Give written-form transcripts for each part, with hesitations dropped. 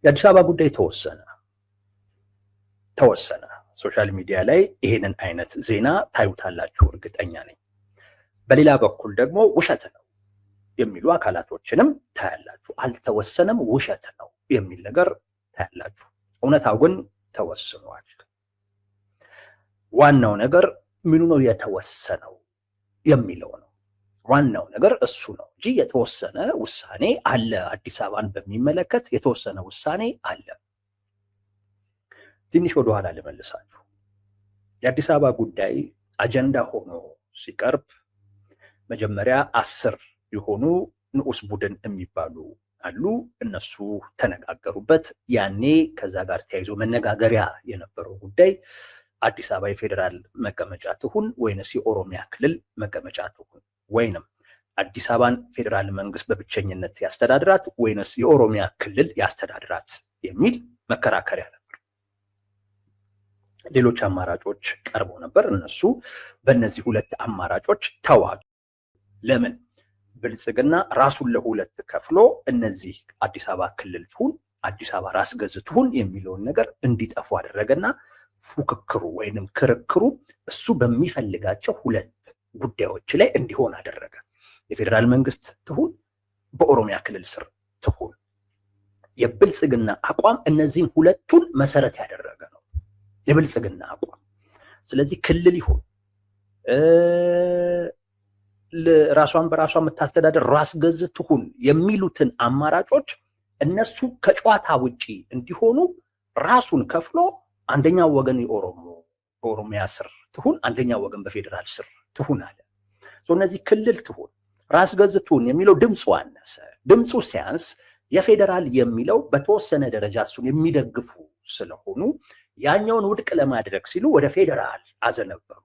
የአዲስ አበባ ጉዳይ ተወሰነ። ሶሻል ሚዲያ ላይ ይሄንን አይነት ዜና ታዩታላችሁ እርግጠኛ ነኝ። በሌላ በኩል ደግሞ ውሸት ነው የሚሉ አካላቶችንም ታያላችሁ። አልተወሰነም፣ ውሸት ነው የሚል ነገር ታያላችሁ። እውነታው ግን ተወስኗል። ዋናው ነገር ምኑ ነው የተወሰነው የሚለው ነው። ዋናው ነገር እሱ ነው እንጂ የተወሰነ ውሳኔ አለ። አዲስ አበባን በሚመለከት የተወሰነ ውሳኔ አለ። ትንሽ ወደኋላ ልመልሳችሁ። የአዲስ አበባ ጉዳይ አጀንዳ ሆኖ ሲቀርብ መጀመሪያ 10 የሆኑ ንዑስ ቡድን የሚባሉ አሉ። እነሱ ተነጋገሩበት። ያኔ ከዛ ጋር ተያይዞ መነጋገሪያ የነበረው ጉዳይ አዲስ አበባ የፌዴራል መቀመጫ ትሁን ወይንስ የኦሮሚያ ክልል መቀመጫ ትሁን፣ ወይንም አዲስ አበባን ፌዴራል መንግስት በብቸኝነት ያስተዳድራት ወይንስ የኦሮሚያ ክልል ያስተዳድራት የሚል መከራከሪያ ነበር። ሌሎች አማራጮች ቀርበው ነበር። እነሱ በእነዚህ ሁለት አማራጮች ተዋጉ። ለምን? ብልጽግና ራሱን ለሁለት ከፍሎ እነዚህ አዲስ አበባ ክልል ትሁን አዲስ አበባ ራስ ገዝ ትሁን የሚለውን ነገር እንዲጠፉ አደረገና ፉክክሩ ወይንም ክርክሩ እሱ በሚፈልጋቸው ሁለት ጉዳዮች ላይ እንዲሆን አደረገ። የፌዴራል መንግስት ትሁን በኦሮሚያ ክልል ስር ትሁን። የብልጽግና አቋም እነዚህን ሁለቱን መሰረት ያደረገ ነው፣ የብልጽግና አቋም። ስለዚህ ክልል ይሁን ራሷን በራሷ የምታስተዳደር ራስ ገዝ ትሁን የሚሉትን አማራጮች እነሱ ከጨዋታ ውጪ እንዲሆኑ ራሱን ከፍሎ አንደኛው ወገን በኦሮሚያ ስር ትሁን፣ አንደኛው ወገን በፌዴራል ስር ትሁን አለ። እነዚህ ክልል ትሁን ራስ ገዝ ትሁን የሚለው ድምፁ አነሰ። ድምፁ ሲያንስ የፌዴራል የሚለው በተወሰነ ደረጃ እሱን የሚደግፉ ስለሆኑ ያኛውን ውድቅ ለማድረግ ሲሉ ወደ ፌዴራል አዘነበሩ።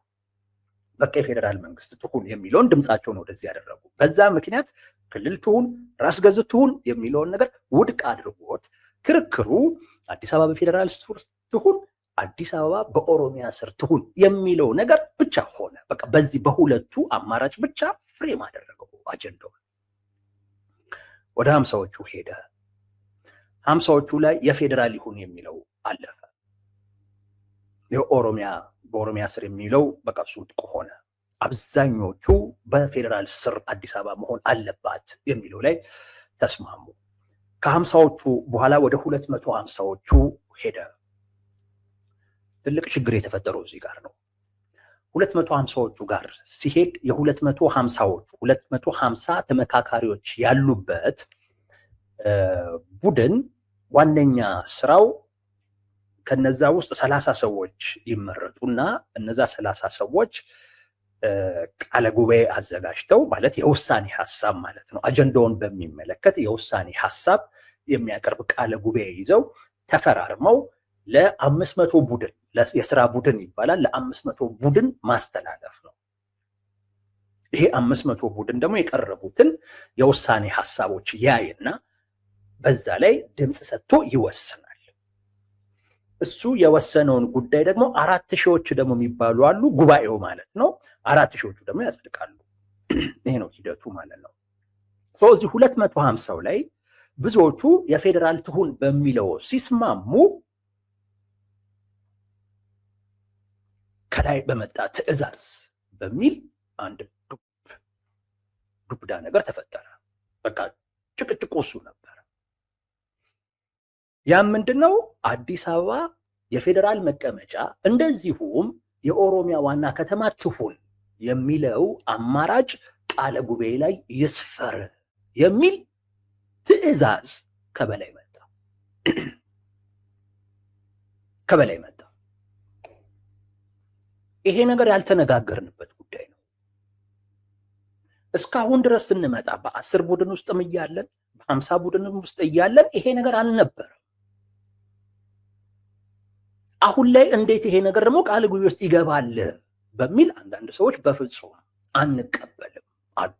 በቃ የፌዴራል መንግስት ትሁን የሚለውን ድምፃቸውን ወደዚህ ያደረጉ። በዛ ምክንያት ክልል ትሁን ራስ ገዝ ትሁን የሚለውን ነገር ውድቅ አድርጎት ክርክሩ አዲስ አበባ በፌዴራል ትሁን አዲስ አበባ በኦሮሚያ ስር ትሁን የሚለው ነገር ብቻ ሆነ። በቃ በዚህ በሁለቱ አማራጭ ብቻ ፍሬም አደረገው አጀንዳው። ወደ 50ዎቹ ሄደ። 50ዎቹ ላይ የፌዴራል ይሁን የሚለው አለፈ። በኦሮሚያ ስር የሚለው በቃ እሱ ውድቅ ሆነ። አብዛኞቹ በፌዴራል ስር አዲስ አበባ መሆን አለባት የሚለው ላይ ተስማሙ። ከ50ዎቹ በኋላ ወደ 250ዎቹ ሄደ። ትልቅ ችግር የተፈጠረው እዚህ ጋር ነው። 250ዎቹ ጋር ሲሄድ የ250ዎቹ 250 ተመካካሪዎች ያሉበት ቡድን ዋነኛ ስራው ከነዛ ውስጥ 30 ሰዎች ይመረጡና እነዛ 30 ሰዎች ቃለ ጉባኤ አዘጋጅተው ማለት የውሳኔ ሐሳብ ማለት ነው። አጀንዳውን በሚመለከት የውሳኔ ሐሳብ የሚያቀርብ ቃለ ጉባኤ ይዘው ተፈራርመው ለ500 ቡድን የስራ ቡድን ይባላል። ለ500 ቡድን ማስተላለፍ ነው። ይሄ 500 ቡድን ደግሞ የቀረቡትን የውሳኔ ሐሳቦች ያይና በዛ ላይ ድምፅ ሰጥቶ ይወስናል። እሱ የወሰነውን ጉዳይ ደግሞ 4000ዎች ደግሞ የሚባሉ አሉ፣ ጉባኤው ማለት ነው። 4000ዎቹ ደግሞ ያጸድቃሉ። ይሄ ነው ሂደቱ ማለት ነው። እዚህ 250 ላይ ብዙዎቹ የፌዴራል ትሁን በሚለው ሲስማሙ ከላይ በመጣ ትዕዛዝ በሚል አንድ ዱብዳ ነገር ተፈጠረ። በቃ ጭቅጭቁ እሱ ነበር። ያም ምንድነው? አዲስ አበባ የፌዴራል መቀመጫ እንደዚሁም የኦሮሚያ ዋና ከተማ ትሁን የሚለው አማራጭ ቃለ ጉባኤ ላይ ይስፈር የሚል ትዕዛዝ ከበላይ መጣ። ከበላይ መጣ። ይሄ ነገር ያልተነጋገርንበት ጉዳይ ነው። እስካሁን ድረስ ስንመጣ በ10 ቡድን ውስጥም እያለን በ50 ቡድን ውስጥ እያለን ይሄ ነገር አልነበረም። አሁን ላይ እንዴት ይሄ ነገር ደግሞ ቃል ጉባኤ ውስጥ ይገባል በሚል አንዳንድ ሰዎች በፍጹም አንቀበልም አሉ።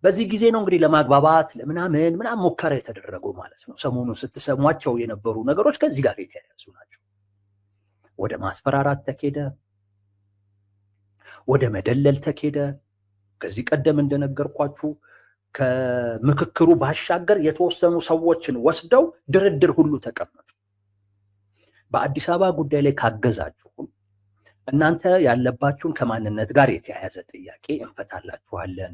በዚህ ጊዜ ነው እንግዲህ ለማግባባት ለምናምን ሙከራ የተደረገው ማለት ነው። ሰሞኑን ስትሰሟቸው የነበሩ ነገሮች ከዚህ ጋር የተያያዙ ናቸው። ወደ ማስፈራራት ተኬደ፣ ወደ መደለል ተኬደ። ከዚህ ቀደም እንደነገርኳችሁ ከምክክሩ ባሻገር የተወሰኑ ሰዎችን ወስደው ድርድር ሁሉ ተቀመጡ። በአዲስ አበባ ጉዳይ ላይ ካገዛችሁ እናንተ ያለባችሁን ከማንነት ጋር የተያያዘ ጥያቄ እንፈታላችኋለን፣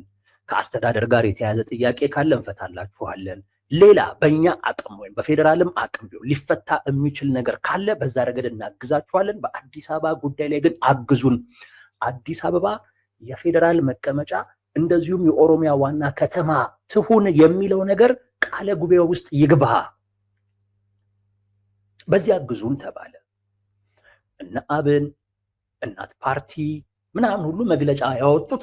ከአስተዳደር ጋር የተያያዘ ጥያቄ ካለ እንፈታላችኋለን፣ ሌላ በእኛ አቅም ወይም በፌዴራልም አቅም ቢሆን ሊፈታ የሚችል ነገር ካለ በዛ ረገድ እናግዛችኋለን። በአዲስ አበባ ጉዳይ ላይ ግን አግዙን። አዲስ አበባ የፌዴራል መቀመጫ እንደዚሁም የኦሮሚያ ዋና ከተማ ትሁን የሚለው ነገር ቃለ ጉባኤው ውስጥ ይግባ፣ በዚህ አግዙን ተባለ። እነ አብን እናት ፓርቲ ምናምን ሁሉ መግለጫ ያወጡት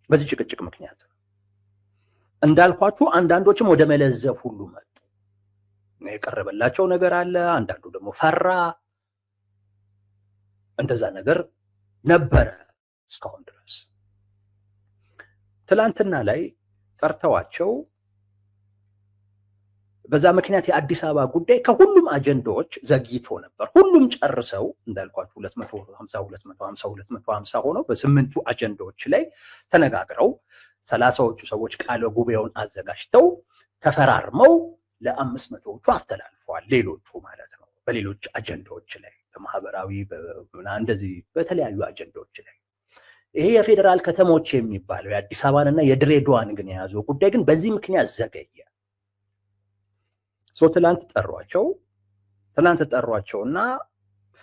በዚህ ጭቅጭቅ ምክንያት እንዳልኳችሁ አንዳንዶችም ወደ መለዘብ ሁሉ መጡ። የቀረበላቸው ነገር አለ፣ አንዳንዱ ደግሞ ፈራ። እንደዛ ነገር ነበረ እስካሁን ድረስ። ትላንትና ላይ ጠርተዋቸው በዛ ምክንያት የአዲስ አበባ ጉዳይ ከሁሉም አጀንዳዎች ዘግይቶ ነበር። ሁሉም ጨርሰው እንዳልኳችሁ 250 ሆነው በ8ቱ አጀንዳዎች ላይ ተነጋግረው 30ዎቹ ሰዎች ቃለ ጉባኤውን አዘጋጅተው ተፈራርመው ለ500ዎቹ አስተላልፈዋል። ሌሎቹ ማለት ነው በሌሎች አጀንዳዎች ላይ በማህበራዊ እንደዚህ በተለያዩ አጀንዳዎች ላይ። ይሄ የፌዴራል ከተሞች የሚባለው የአዲስ አበባንና የድሬዳዋን ግን የያዘው ጉዳይ ግን በዚህ ምክንያት ዘገየ። ትላንት ጠሯቸውና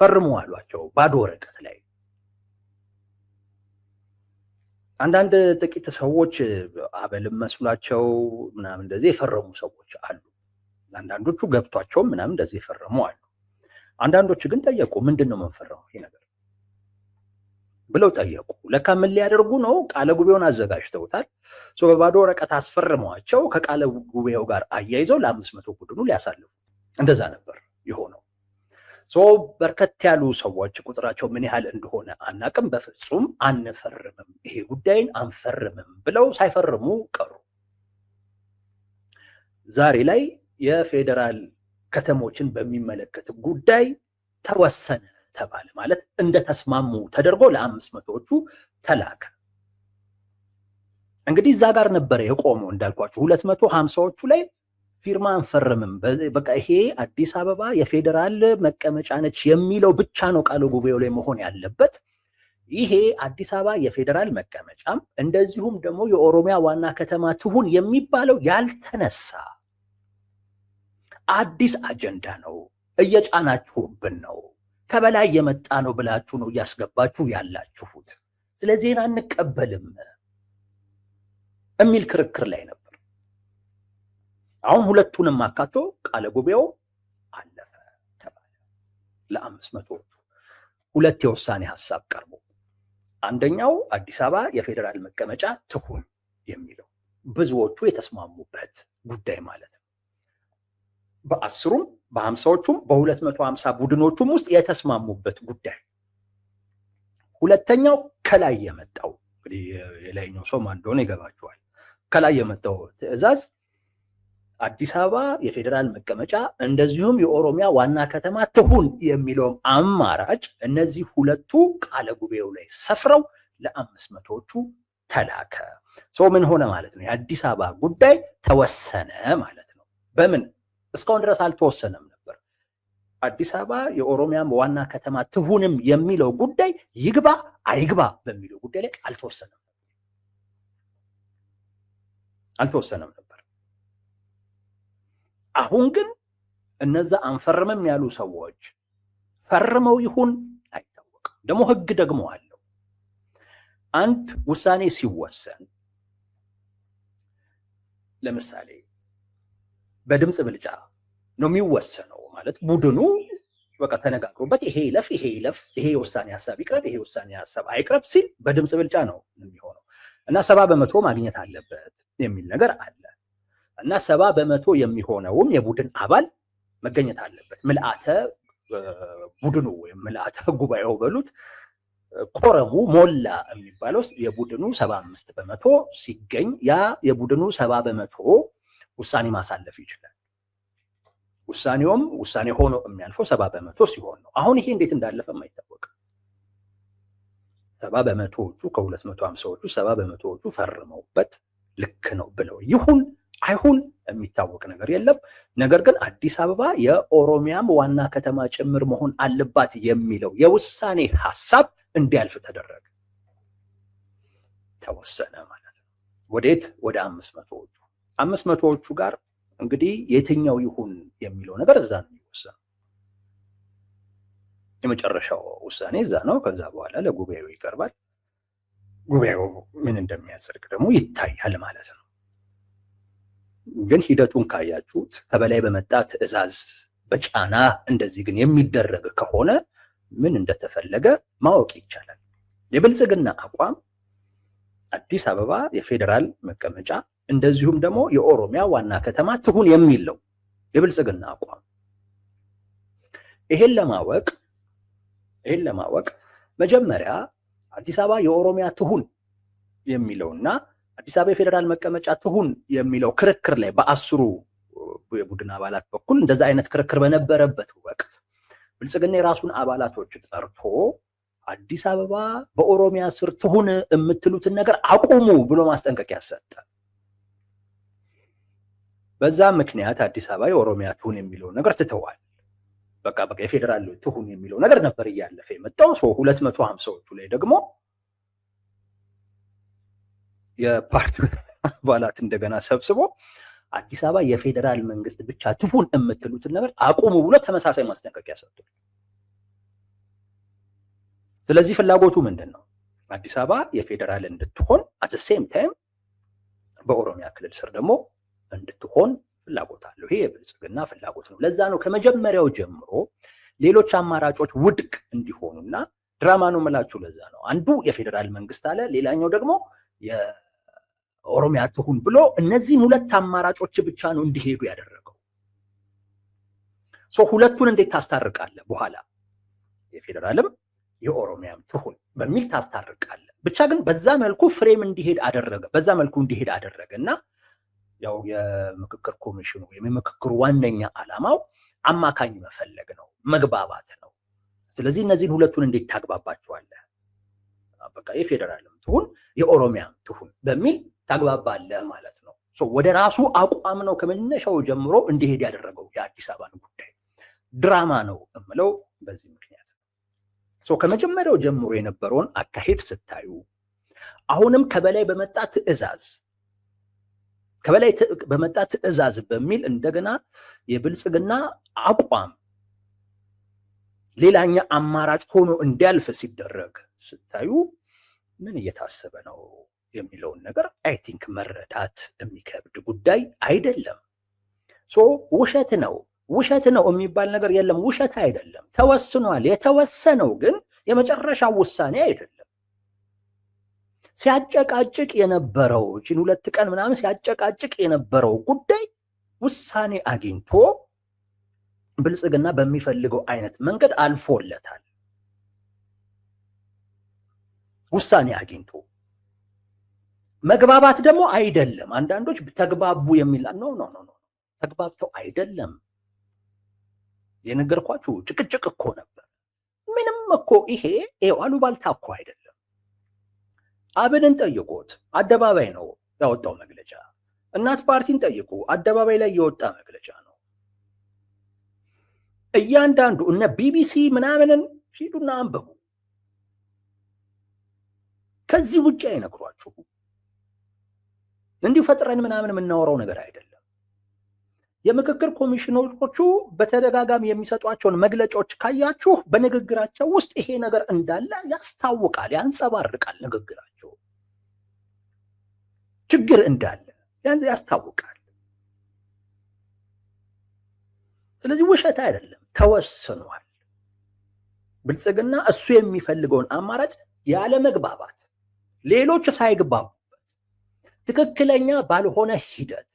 ፈርሙ አሏቸው ባዶ ወረቀት ላይ። አንዳንድ ጥቂት ሰዎች አበልም መስሏቸው ምናምን እንደዚህ የፈረሙ ሰዎች አሉ። አንዳንዶቹ ገብቷቸው ምናምን እንደዚህ የፈረሙ አሉ። አንዳንዶቹ ግን ጠየቁ፣ ምንድነው የምንፈርመው ይሄ ነገር ብለው ጠየቁ። ለካ ምን ሊያደርጉ ነው? ቃለ ጉባኤውን አዘጋጅተውታል። በባዶ ወረቀት አስፈርመዋቸው ከቃለ ጉባኤው ጋር አያይዘው ለ500 ቡድኑ ሊያሳልፉ እንደዛ ነበር የሆነው። በርከት ያሉ ሰዎች ቁጥራቸው ምን ያህል እንደሆነ አናቅም፣ በፍጹም አንፈርምም፣ ይሄ ጉዳይን አንፈርምም ብለው ሳይፈርሙ ቀሩ። ዛሬ ላይ የፌዴራል ከተሞችን በሚመለከት ጉዳይ ተወሰነ ተባለ። ማለት እንደተስማሙ ተደርጎ ለ500ዎቹ ተላከ። እንግዲህ እዛ ጋር ነበረ የቆመው እንዳልኳችሁ 250ዎቹ ላይ ፊርማ አንፈርምም፣ በቃ ይሄ አዲስ አበባ የፌዴራል መቀመጫ ነች የሚለው ብቻ ነው ቃለ ጉባኤው ላይ መሆን ያለበት። ይሄ አዲስ አበባ የፌዴራል መቀመጫም እንደዚሁም ደግሞ የኦሮሚያ ዋና ከተማ ትሁን የሚባለው ያልተነሳ አዲስ አጀንዳ ነው፣ እየጫናችሁብን ነው፣ ከበላይ የመጣ ነው ብላችሁ ነው እያስገባችሁ ያላችሁት፣ ስለዚህ አንቀበልም የሚል ክርክር ላይ ነበር። አሁን ሁለቱንም አካቶ ቃለ ጉባኤው አለፈ ተባለ። ለ500ዎቹ ሁለት የውሳኔ ሀሳብ ቀርቦ፣ አንደኛው አዲስ አበባ የፌዴራል መቀመጫ ትሁን የሚለው ብዙዎቹ የተስማሙበት ጉዳይ ማለት ነው። በ10ሩም በ50ዎቹም በ250 ቡድኖቹም ውስጥ የተስማሙበት ጉዳይ። ሁለተኛው ከላይ የመጣው እንግዲህ የላይኛው ሰው ማን እንደሆነ ይገባችኋል። ከላይ የመጣው ትዕዛዝ አዲስ አበባ የፌዴራል መቀመጫ እንደዚሁም የኦሮሚያ ዋና ከተማ ትሁን የሚለው አማራጭ እነዚህ ሁለቱ ቃለ ጉባኤው ላይ ሰፍረው ለ500ዎቹ ተላከ። ምን ሆነ ማለት ነው? የአዲስ አበባ ጉዳይ ተወሰነ ማለት ነው። በምን እስካሁን ድረስ አልተወሰነም ነበር። አዲስ አበባ የኦሮሚያ ዋና ከተማ ትሁንም የሚለው ጉዳይ ይግባ አይግባ በሚለው ጉዳይ ላይ አልተወሰነም ነበር። አሁን ግን እነዛ አንፈርምም ያሉ ሰዎች ፈርመው ይሁን አይታወቅም። ደግሞ ህግ ደግሞ አለው። አንድ ውሳኔ ሲወሰን ለምሳሌ በድምጽ ብልጫ ነው የሚወሰነው። ማለት ቡድኑ በቃ ተነጋግሮበት ይሄ ይለፍ፣ ይሄ የውሳኔ ሀሳብ ይቅረብ፣ ይሄ የውሳኔ ሀሳብ አይቅረብ ሲል በድምጽ ብልጫ ነው የሚሆነው እና 70% ማግኘት አለበት የሚል ነገር አለ እና 70% የሚሆነውም የቡድን አባል መገኘት አለበት። ምልአተ ቡድኑ ወይም ምልአተ ጉባኤው በሉት ኮረሙ ሞላ የሚባለው የቡድኑ 75% ሲገኝ ያ የቡድኑ 70% ውሳኔ ማሳለፍ ይችላል። ውሳኔውም ውሳኔ ሆኖ የሚያልፈው 70% ሲሆን ነው። አሁን ይሄ እንዴት እንዳለፈ አይታወቅም። 70% ከ250ዎቹ 70% ፈርመውበት ልክ ነው ብለው ይሁን አይሁን የሚታወቅ ነገር የለም። ነገር ግን አዲስ አበባ የኦሮሚያም ዋና ከተማ ጭምር መሆን አለባት የሚለው የውሳኔ ሐሳብ እንዲያልፍ ተደረገ፣ ተወሰነ ማለት ነው። ወዴት? ወደ 500ዎቹ 500ዎቹ ጋር እንግዲህ የትኛው ይሁን የሚለው ነገር እዛ ነው የሚወሰነው። የመጨረሻው ውሳኔ እዛ ነው። ከዛ በኋላ ለጉባኤው ይቀርባል። ጉባኤው ምን እንደሚያጸድቅ ደግሞ ይታያል ማለት ነው። ግን ሂደቱን ካያችሁት ከበላይ በመጣ ትዕዛዝ በጫና እንደዚህ ግን የሚደረግ ከሆነ ምን እንደተፈለገ ማወቅ ይቻላል። የብልጽግና አቋም አዲስ አበባ የፌዴራል መቀመጫ እንደዚሁም ደግሞ የኦሮሚያ ዋና ከተማ ትሁን የሚል ነው የብልጽግና አቋም። ይሄን ለማወቅ መጀመሪያ አዲስ አበባ የኦሮሚያ ትሁን የሚለውና አዲስ አበባ የፌዴራል መቀመጫ ትሁን የሚለው ክርክር ላይ በ10 የቡድን አባላት በኩል እንደዛ አይነት ክርክር በነበረበት ወቅት ብልጽግና የራሱን አባላቶች ጠርቶ አዲስ አበባ በኦሮሚያ ስር ትሁን የምትሉትን ነገር አቁሙ ብሎ ማስጠንቀቂያ ሰጠ። በዛ ምክንያት አዲስ አበባ የኦሮሚያ ትሁን የሚለው ነገር ትተዋል። በቃ የፌዴራል ትሁን የሚለው ነገር ነበር እያለፈ የመጣው። 250ዎቹ ላይ ደግሞ የፓርቲው አባላት እንደገና ሰብስቦ አዲስ አበባ የፌዴራል መንግስት ብቻ ትሁን የምትሉትን ነገር አቁሙ ብሎ ተመሳሳይ ማስጠንቀቂያ ሰጥቷል። ስለዚህ ፍላጎቱ ምንድን ነው? አዲስ አበባ የፌዴራል እንድትሆን አት ሴም ታይም በኦሮሚያ ክልል ስር ደግሞ እንድትሆን ፍላጎት አለው። ይሄ የብልጽግና ፍላጎት ነው። ለዛ ነው ከመጀመሪያው ጀምሮ ሌሎች አማራጮች ውድቅ እንዲሆኑና ድራማ ነው የምላችሁ። ለዛ ነው አንዱ የፌዴራል መንግስት አለ፣ ሌላኛው ደግሞ የኦሮሚያ ትሁን ብሎ እነዚህን ሁለት አማራጮች ብቻ ነው እንዲሄዱ ያደረገው። ሁለቱን እንዴት ታስታርቃለህ? በኋላ የፌዴራልም የኦሮሚያም ትሁን በሚል ታስታርቃለህ። ብቻ ግን በዛ መልኩ ፍሬም እንዲሄድ አደረገ። በዛ መልኩ እንዲሄድ አደረገ እና ያው የምክክር ኮሚሽኑ ወይም የምክክሩ ዋነኛ ዓላማው አማካኝ መፈለግ ነው፣ መግባባት ነው። ስለዚህ እነዚህን ሁለቱን እንዴት ታግባባቸዋለህ? በቃ የፌዴራልም ትሁን የኦሮሚያም ትሁን በሚል ታግባባለህ ማለት ነው። ወደ ራሱ አቋም ነው ከመነሻው ጀምሮ እንዲሄድ ያደረገው የአዲስ አበባን ጉዳይ። ድራማ ነው እምለው በዚህ ምክንያት ከመጀመሪያው ጀምሮ የነበረውን አካሄድ ስታዩ አሁንም ከበላይ በመጣ ትዕዛዝ በሚል እንደገና የብልጽግና አቋም ሌላኛ አማራጭ ሆኖ እንዲያልፍ ሲደረግ ስታዩ ምን እየታሰበ ነው የሚለውን ነገር አይ ቲንክ መረዳት የሚከብድ ጉዳይ አይደለም። ውሸት ነው የሚባል ነገር የለም። ውሸት አይደለም፣ ተወስኗል። የተወሰነው ግን የመጨረሻው ውሳኔ አይደለም። ሲያጨቃጭቅ የነበረው 2 ቀን ምናምን ሲያጨቃጭቅ የነበረው ጉዳይ ውሳኔ አግኝቶ ብልጽግና በሚፈልገው አይነት መንገድ አልፎለታል። ውሳኔ አግኝቶ መግባባት ደግሞ አይደለም። አንዳንዶች ተግባቡ የሚል ነው። ተግባብተው አይደለም። የነገርኳችሁ ጭቅጭቅ እኮ ነበር። ምንም እኮ ይሄ አሉባልታ እኮ አይደለም። አብንን ጠይቁት፣ አደባባይ ነው ያወጣው መግለጫ። እናት ፓርቲን ጠይቁ፣ አደባባይ ላይ የወጣ መግለጫ ነው። እያንዳንዱ እነ ቢቢሲ ምናምንን ሂዱና አንብቡ። ከዚህ ውጭ አይነግሯችሁ። እንዲሁ ፈጥረን ምናምን የምናወራው ነገር አይደለም። የምክክር ኮሚሽነሮቹ በተደጋጋሚ የሚሰጧቸውን መግለጫዎች ካያችሁ በንግግራቸው ውስጥ ይሄ ነገር እንዳለ ያስታውቃል፣ ያንጸባርቃል። ንግግራቸው ችግር እንዳለ ያስታውቃል። ስለዚህ ውሸት አይደለም፣ ተወስኗል። ብልጽግና እሱ የሚፈልገውን አማራጭ ያለ መግባባት ሌሎች ሳይግባቡበት ትክክለኛ ባልሆነ ሂደት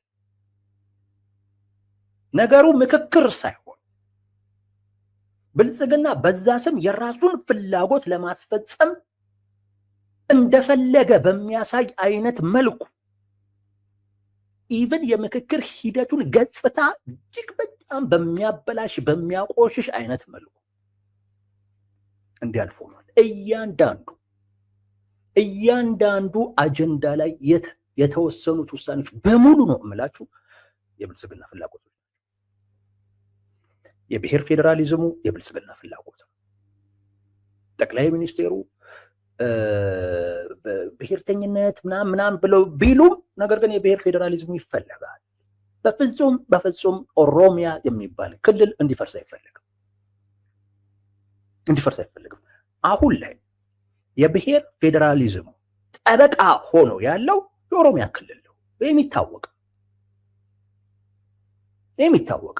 ነገሩ ምክክር ሳይሆን ብልጽግና በዛ ስም የራሱን ፍላጎት ለማስፈጸም እንደፈለገ በሚያሳይ አይነት መልኩ ኢቭን የምክክር ሂደቱን ገጽታ እጅግ በጣም በሚያበላሽ በሚያቆሽሽ አይነት መልኩ እንዲያልፍ ሆኗል። እያንዳንዱ እያንዳንዱ አጀንዳ ላይ የተወሰኑት ውሳኔዎች በሙሉ ነው እምላችሁ የብልጽግና ፍላጎት ነው። የብሔር ፌዴራሊዝሙ የብልጽግና ፍላጎት ነው። ጠቅላይ ሚኒስቴሩ ብሔርተኝነት ምናምን ብለው ቢሉም ነገር ግን የብሔር ፌዴራሊዝሙ ይፈለጋል። በፍጹም ኦሮሚያ የሚባል ክልል እንዲፈርስ አይፈልግም። አሁን ላይ የብሔር ፌዴራሊዝሙ ጠበቃ ሆኖ ያለው የኦሮሚያ ክልል ነው። የሚታወቅ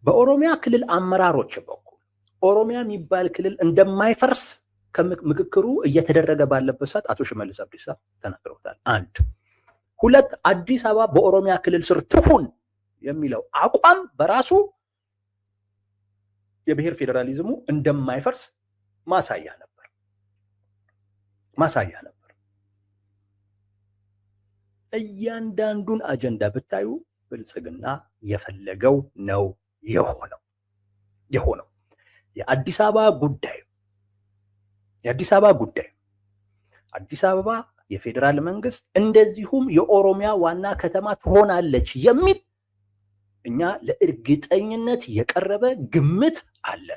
በኦሮሚያ ክልል አመራሮች በኩል ኦሮሚያ የሚባል ክልል እንደማይፈርስ ከምክክሩ እየተደረገ ባለበት ሰዓት አቶ ሽመልስ አብዲሳ ተናግረውታል። 1 2 አዲስ አበባ በኦሮሚያ ክልል ስር ትሁን የሚለው አቋም በራሱ የብሔር ፌዴራሊዝሙ እንደማይፈርስ ማሳያ ነበር። እያንዳንዱን አጀንዳ ብታዩ ብልጽግና የፈለገው ነው የሆነው። የአዲስ አበባ ጉዳይ አዲስ አበባ የፌዴራል መንግስት እንደዚሁም የኦሮሚያ ዋና ከተማ ትሆናለች የሚል እኛ ለእርግጠኝነት የቀረበ ግምት አለ።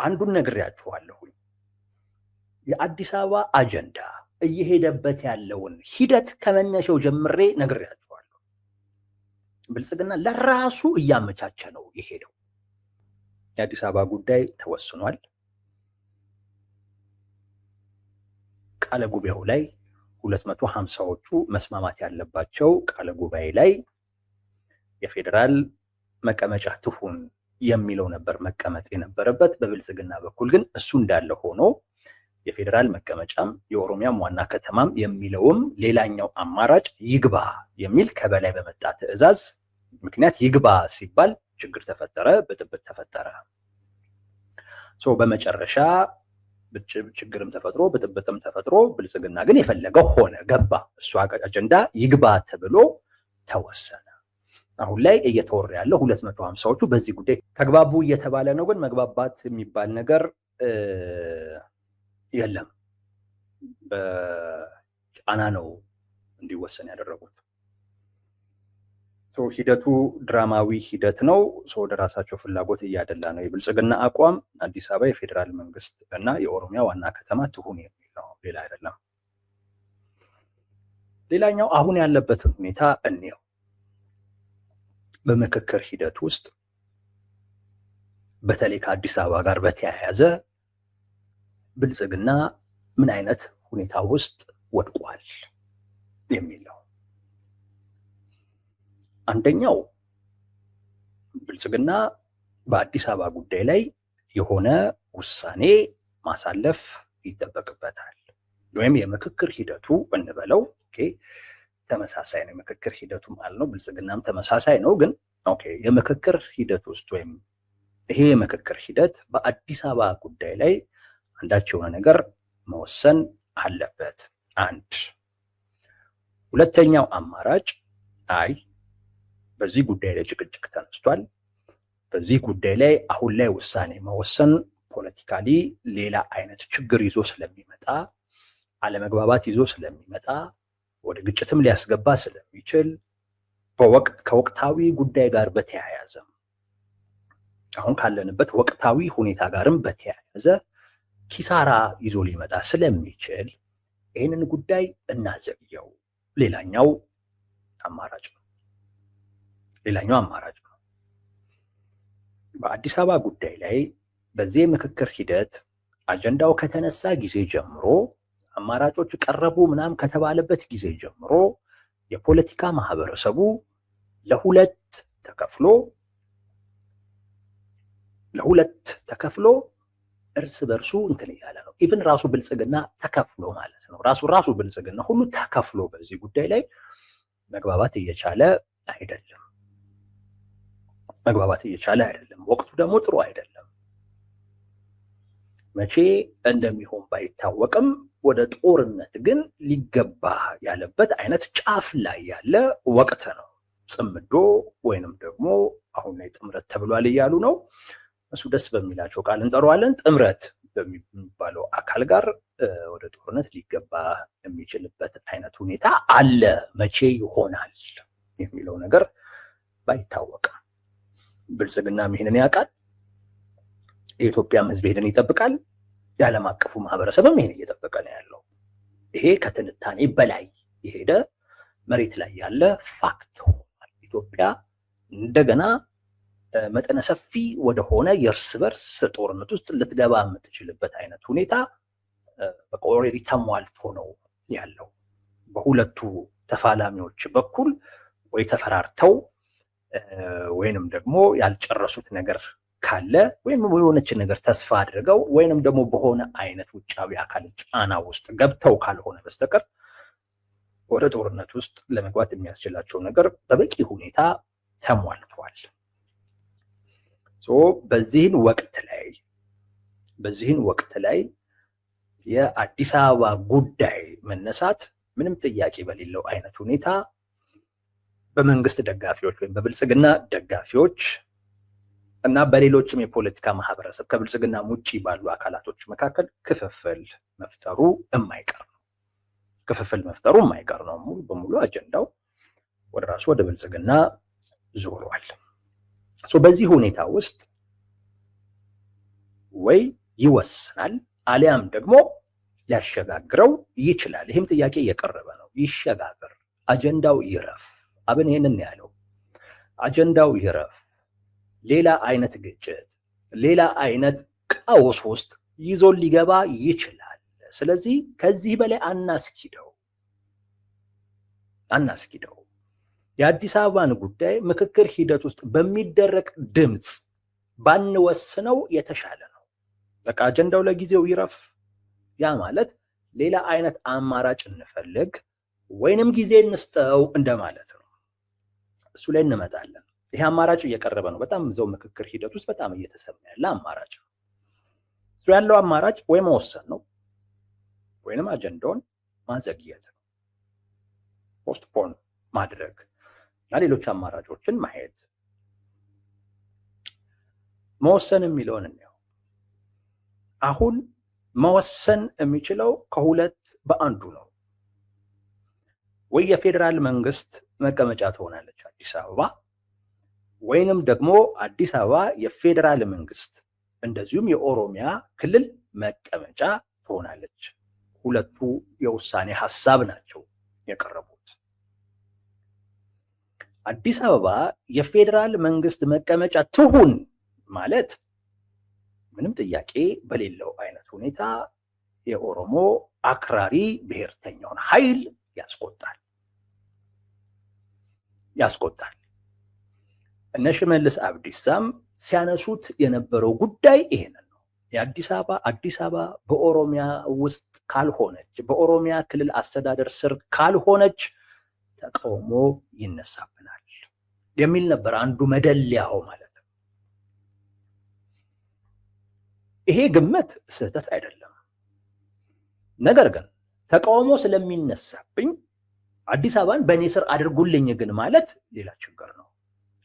አንዱን ነግሬያችኋለሁ። የአዲስ አበባ አጀንዳ እየሄደበት ያለውን ሂደት ከመነሻው ጀምሬ ነግሬያችኋለሁ። ብልጽግና ለራሱ እያመቻቸ ነው የሄደው። የአዲስ አበባ ጉዳይ ተወስኗል። ቃለ ጉባኤው ላይ 250ዎቹ መስማማት ያለባቸው ቃለ ጉባኤ ላይ የፌዴራል መቀመጫ ትሁን የሚለው ነበር መቀመጥ የነበረበት። በብልጽግና በኩል ግን እሱ እንዳለ ሆኖ የፌዴራል መቀመጫም የኦሮሚያም ዋና ከተማም የሚለውም ሌላኛው አማራጭ ይግባ የሚል ከበላይ በመጣ ትዕዛዝ ምክንያት ይግባ ሲባል ችግር ተፈጠረ፣ ብጥብጥ ተፈጠረ። በመጨረሻ ችግርም ተፈጥሮ ብጥብጥም ተፈጥሮ ብልጽግና ግን የፈለገው ሆነ፣ ገባ። እሱ አጀንዳ ይግባ ተብሎ ተወሰነ። አሁን ላይ እየተወራ ያለው 250ዎቹ በዚህ ጉዳይ ተግባቡ እየተባለ ነው። ግን መግባባት የሚባል ነገር የለም። በጫና ነው እንዲወሰን ያደረጉት። ሂደቱ ድራማዊ ሂደት ነው። ወደ ራሳቸው ፍላጎት እያደላ ነው። የብልጽግና አቋም አዲስ አበባ የፌዴራል መንግስት እና የኦሮሚያ ዋና ከተማ ትሁን የሚል ነው፣ ሌላ አይደለም። ሌላኛው አሁን ያለበትን ሁኔታ እንየው። በምክክር ሂደት ውስጥ በተለይ ከአዲስ አበባ ጋር በተያያዘ ብልጽግና ምን አይነት ሁኔታ ውስጥ ወድቋል የሚል ነው። አንደኛው ብልጽግና በአዲስ አበባ ጉዳይ ላይ የሆነ ውሳኔ ማሳለፍ ይጠበቅበታል። ወይም የምክክር ሂደቱ እንበለው ተመሳሳይ ነው። የምክክር ሂደቱ ማለት ነው፣ ብልጽግናም ተመሳሳይ ነው። ግን የምክክር ሂደት ውስጥ ወይም ይሄ የምክክር ሂደት በአዲስ አበባ ጉዳይ ላይ አንዳች የሆነ ነገር መወሰን አለበት። 1 ሁለተኛው አማራጭ በዚህ ጉዳይ ላይ ጭቅጭቅ ተነስቷል። በዚህ ጉዳይ ላይ አሁን ላይ ውሳኔ መወሰን ፖለቲካሊ ሌላ አይነት ችግር ይዞ ስለሚመጣ፣ አለመግባባት ይዞ ስለሚመጣ፣ ወደ ግጭትም ሊያስገባ ስለሚችል ከወቅታዊ ጉዳይ ጋር በተያያዘ አሁን ካለንበት ወቅታዊ ሁኔታ ጋርም በተያያዘ ኪሳራ ይዞ ሊመጣ ስለሚችል ይህንን ጉዳይ እናዘግየው ሌላኛው አማራጭ ነው። በአዲስ አበባ ጉዳይ ላይ በዚህ ምክክር ሂደት አጀንዳው ከተነሳ ጊዜ ጀምሮ አማራጮች ቀረቡ ምናምን ከተባለበት ጊዜ ጀምሮ የፖለቲካ ማህበረሰቡ ለሁለት ተከፍሎ እርስ በርሱ እንትን እያለ ነው። ኢቭን ራሱ ብልጽግና ተከፍሎ ማለት ነው። ራሱ ብልጽግና ሁሉ ተከፍሎ በዚህ ጉዳይ ላይ መግባባት እየቻለ አይደለም። ወቅቱ ደግሞ ጥሩ አይደለም። መቼ እንደሚሆን ባይታወቅም ወደ ጦርነት ግን ሊገባ ያለበት አይነት ጫፍ ላይ ያለ ወቅት ነው። ጽምዶ ወይንም ደግሞ አሁን ላይ ጥምረት ተብሏል እያሉ ነው። እሱ ደስ በሚላቸው ቃል እንጠራዋለን። ጥምረት በሚባለው አካል ጋር ወደ ጦርነት ሊገባ የሚችልበት አይነት ሁኔታ አለ። መቼ ይሆናል የሚለው ነገር ባይታወቅም ብልጽግናም ይሄንን ያውቃል። የኢትዮጵያም ሕዝብ ይሄንን ይጠብቃል። የዓለም አቀፉ ማህበረሰብም ይሄን እየጠበቀ ነው ያለው። ይሄ ከትንታኔ በላይ የሄደ መሬት ላይ ያለ ፋክት ሆኗል። ኢትዮጵያ እንደገና መጠነ ሰፊ ወደሆነ የእርስ በርስ ጦርነት ውስጥ ልትገባ የምትችልበት አይነት ሁኔታ በቃ ኦልሬዲ ተሟልቶ ነው ያለው። በሁለቱ ተፋላሚዎች በኩል ወይ ተፈራርተው ወይንም ደግሞ ያልጨረሱት ነገር ካለ ወይም የሆነች ነገር ተስፋ አድርገው ወይንም ደግሞ በሆነ አይነት ውጫዊ አካል ጫና ውስጥ ገብተው ካልሆነ በስተቀር ወደ ጦርነት ውስጥ ለመግባት የሚያስችላቸው ነገር በበቂ ሁኔታ ተሟልቷል። በዚህን ወቅት ላይ የአዲስ አበባ ጉዳይ መነሳት ምንም ጥያቄ በሌለው አይነት ሁኔታ በመንግስት ደጋፊዎች ወይም በብልጽግና ደጋፊዎች እና በሌሎችም የፖለቲካ ማህበረሰብ ከብልጽግና ውጪ ባሉ አካላቶች መካከል ክፍፍል መፍጠሩ የማይቀር ነው። ሙሉ በሙሉ አጀንዳው ወደ ራሱ ወደ ብልጽግና ዞሯል። በዚህ ሁኔታ ውስጥ ወይ ይወስናል አሊያም ደግሞ ሊያሸጋግረው ይችላል። ይህም ጥያቄ እየቀረበ ነው። ይሸጋገር፣ አጀንዳው ይረፍ። አብን ይሄንን ያለው አጀንዳው ይረፍ። ሌላ አይነት ግጭት፣ ሌላ አይነት ቀውስ ውስጥ ይዞ ሊገባ ይችላል። ስለዚህ ከዚህ በላይ አናስኪደው። የአዲስ አበባን ጉዳይ ምክክር ሂደት ውስጥ በሚደረግ ድምፅ ባንወስነው የተሻለ ነው። በቃ አጀንዳው ለጊዜው ይረፍ። ያ ማለት ሌላ አይነት አማራጭ እንፈልግ ወይንም ጊዜ እንስጠው እንደማለት ነው። እሱ ላይ እንመጣለን። ይሄ አማራጭ እየቀረበ ነው። በጣም እዛው ምክክር ሂደት ውስጥ በጣም እየተሰማ ያለ አማራጭ ነው። እሱ ያለው አማራጭ ወይ መወሰን ነው ወይንም አጀንዳውን ማዘግየት ነው፣ ፖስትፖን ማድረግ እና ሌሎች አማራጮችን ማየት። መወሰን የሚለውን እንየው። አሁን መወሰን የሚችለው ከሁለት በአንዱ ነው። ወይ የፌዴራል መንግስት መቀመጫ ትሆናለች አዲስ አበባ፣ ወይንም ደግሞ አዲስ አበባ የፌዴራል መንግስት እንደዚሁም የኦሮሚያ ክልል መቀመጫ ትሆናለች። ሁለቱ የውሳኔ ሀሳብ ናቸው የቀረቡት። አዲስ አበባ የፌዴራል መንግስት መቀመጫ ትሁን ማለት ምንም ጥያቄ በሌለው አይነት ሁኔታ የኦሮሞ አክራሪ ብሔርተኛውን ኃይል ያስቆጣል። እነ ሽመልስ አብዲሳም ሲያነሱት የነበረው ጉዳይ ይሄንን ነው። አዲስ አበባ በኦሮሚያ ውስጥ ካልሆነች፣ በኦሮሚያ ክልል አስተዳደር ስር ካልሆነች ተቃውሞ ይነሳብናል የሚል ነበር አንዱ መደለያው ማለት ነው። ይሄ ግምት ስህተት አይደለም። ነገር ግን ተቃውሞ ስለሚነሳብኝ አዲስ አበባን በእኔ ስር አድርጉልኝ ግን ማለት ሌላ ችግር ነው።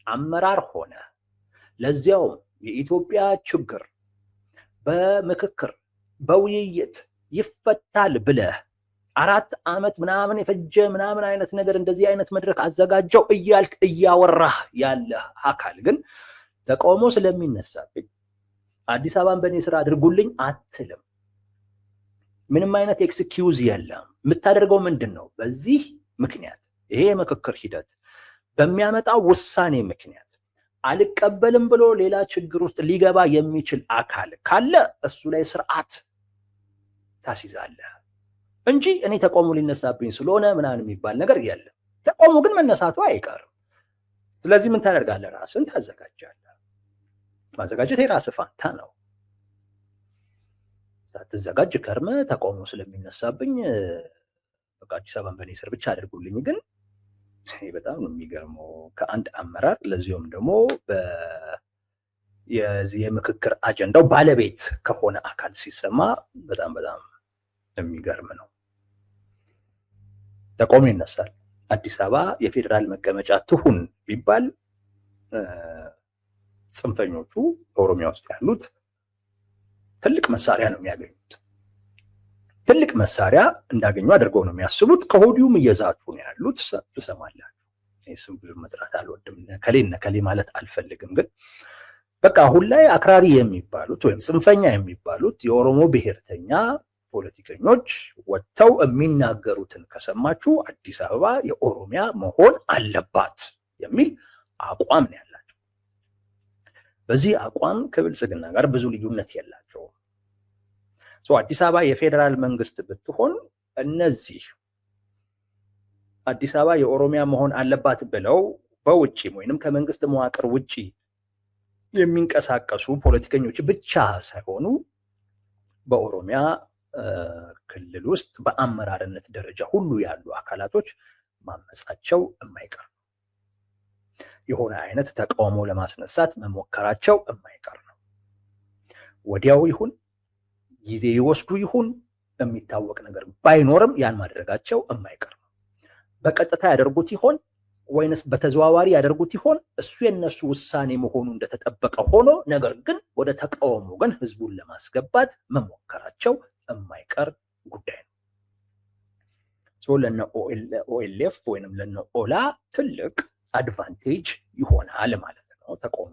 አመራር ሆነ ለዚያውም የኢትዮጵያ ችግር በምክክር በውይይት ይፈታል ብለህ 4 ዓመት ምናምን የፈጀ ምናምን አይነት ነገር እንደዚህ አይነት መድረክ አዘጋጀው እያልክ እያወራህ ያለ አካል ግን ተቃውሞ ስለሚነሳብኝ አዲስ አበባን በእኔ ስራ አድርጉልኝ አትልም። ምንም አይነት ኤክስኪውዝ የለም። የምታደርገው ምንድን ነው? በዚህ ምክንያት ይሄ የምክክር ሂደት በሚያመጣው ውሳኔ ምክንያት አልቀበልም ብሎ ሌላ ችግር ውስጥ ሊገባ የሚችል አካል ካለ እሱ ላይ ስርዓት ታስይዛለህ እንጂ እኔ ተቃውሞ ሊነሳብኝ ስለሆነ ምናምን የሚባል ነገር የለም። ተቃውሞ ግን መነሳቱ አይቀርም። ስለዚህ ምን ታደርጋለህ? ራስን ታዘጋጃለህ። ማዘጋጀት የራስህ ፋንታ ነው። ሳትዘጋጅ ከርመ ተቃውሞ ስለሚነሳብኝ በቃ አዲስ አበባን በእኔ ስር ብቻ አድርጉልኝ ግን በጣም ነው የሚገርመው። ከአንድ አመራር ለዚሁም ደግሞ የምክክር አጀንዳው ባለቤት ከሆነ አካል ሲሰማ በጣም የሚገርም ነው። ተቃውሞ ይነሳል። አዲስ አበባ የፌዴራል መቀመጫ ትሁን ቢባል ጽንፈኞቹ በኦሮሚያ ውስጥ ያሉት ትልቅ መሳሪያ ነው የሚያገኙት። ትልቅ መሳሪያ እንዳገኙ አድርገው ነው የሚያስቡት። ከሆዲውም እየዛቱ ነው ያሉት። ትሰማላችሁ። ስም ብዙ መጥራት አልወድም፣ ነከሌ ማለት አልፈልግም። ግን በቃ አሁን ላይ አክራሪ የሚባሉት ወይም ጽንፈኛ የሚባሉት የኦሮሞ ብሔርተኛ ፖለቲከኞች ወጥተው የሚናገሩትን ከሰማችሁ አዲስ አበባ የኦሮሚያ መሆን አለባት የሚል አቋም ነው ያላቸው። በዚህ አቋም ከብልጽግና ጋር ብዙ ልዩነት የላቸውም። አዲስ አበባ የፌዴራል መንግስት ብትሆን እነዚህ አዲስ አበባ የኦሮሚያ መሆን አለባት ብለው በውጪም ወይንም ከመንግስት መዋቅር ውጪ የሚንቀሳቀሱ ፖለቲከኞች ብቻ ሳይሆኑ በኦሮሚያ ክልል ውስጥ በአመራርነት ደረጃ ሁሉ ያሉ አካላቶች ማመጻቸው የማይቀር ነው። የሆነ አይነት ተቃውሞ ለማስነሳት መሞከራቸው የማይቀር ነው። ወዲያው ይሁን ጊዜ ይወስዱ ይሁን የሚታወቅ ነገር ባይኖርም ያን ማድረጋቸው የማይቀር ነው። በቀጥታ ያደርጉት ይሆን ወይንስ በተዘዋዋሪ ያደርጉት ይሆን? እሱ የነሱ ውሳኔ መሆኑ እንደተጠበቀ ሆኖ ነገር ግን ወደ ተቃውሞ ግን ህዝቡን ለማስገባት መሞከራቸው የማይቀር ጉዳይ ነው። ለነ ኦኤልኤፍ ወይንም ለነ ኦላ ትልቅ አድቫንቴጅ ይሆናል ማለት ነው። ተቃውሞ